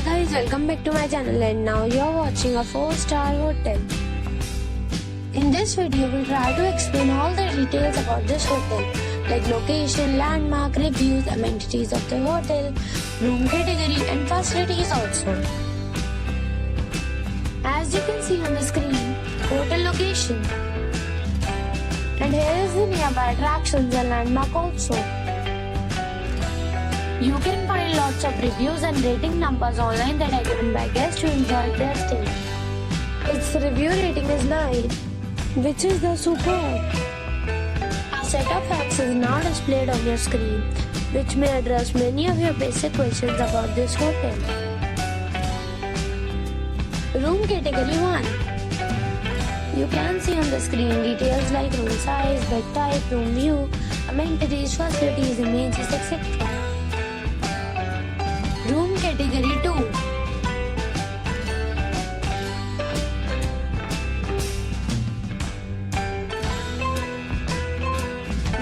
guys, welcome back to my channel, and now you're watching a 4-star hotel. In this video, we'll try to explain all the details about this hotel, like location, landmark, reviews, amenities of the hotel, room category and facilities also. As you can see on the screen, hotel location. And here is the nearby attractions and landmark also. You can find lots of reviews and rating numbers online that are given by guests to enjoy their stay. Its review rating is 9, which is the superb. A set of facts is now displayed on your screen, which may address many of your basic questions about this hotel. Room category 1. You can see on the screen details like room size, bed type, room view, amenities, facilities, images, etc. Room category 2.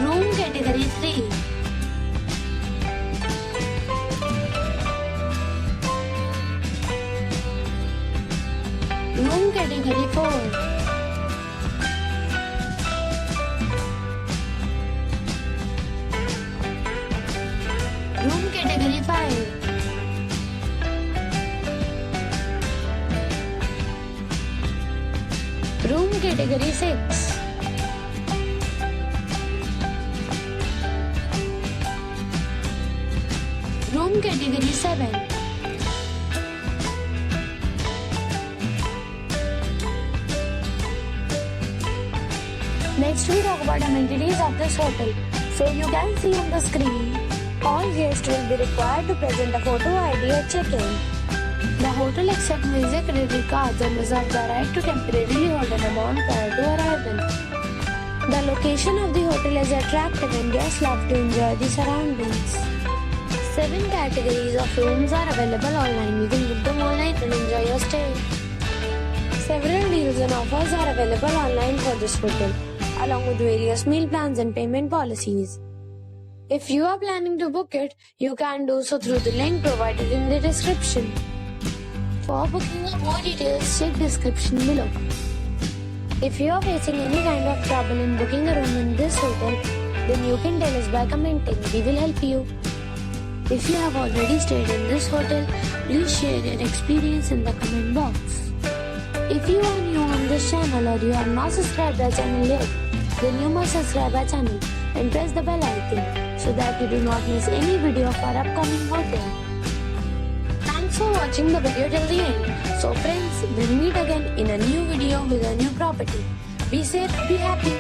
Room category 3. Room category 4. Room category 5. Room category 6. Room category 7. Next we talk about amenities of this hotel. So you can see on the screen, all guests will be required to present a photo ID at check-in. The hotel accepts major credit cards and reserves the right to temporarily hold an amount prior to arrival. The location of the hotel is attractive and guests love to enjoy the surroundings. 7 categories of rooms are available online. You can book them online and enjoy your stay. Several deals and offers are available online for this hotel, along with various meal plans and payment policies. If you are planning to book it, you can do so through the link provided in the description. For booking or more details, check description below. If you are facing any kind of trouble in booking a room in this hotel, then you can tell us by commenting. We will help you. If you have already stayed in this hotel, please share your experience in the comment box. If you are new on this channel or you have not subscribed our channel yet, then you must subscribe our channel and press the bell icon so that you do not miss any video of our upcoming hotel. Thanks for watching the video till the end. So friends, we'll meet again in a new video with a new property. Be safe, be happy.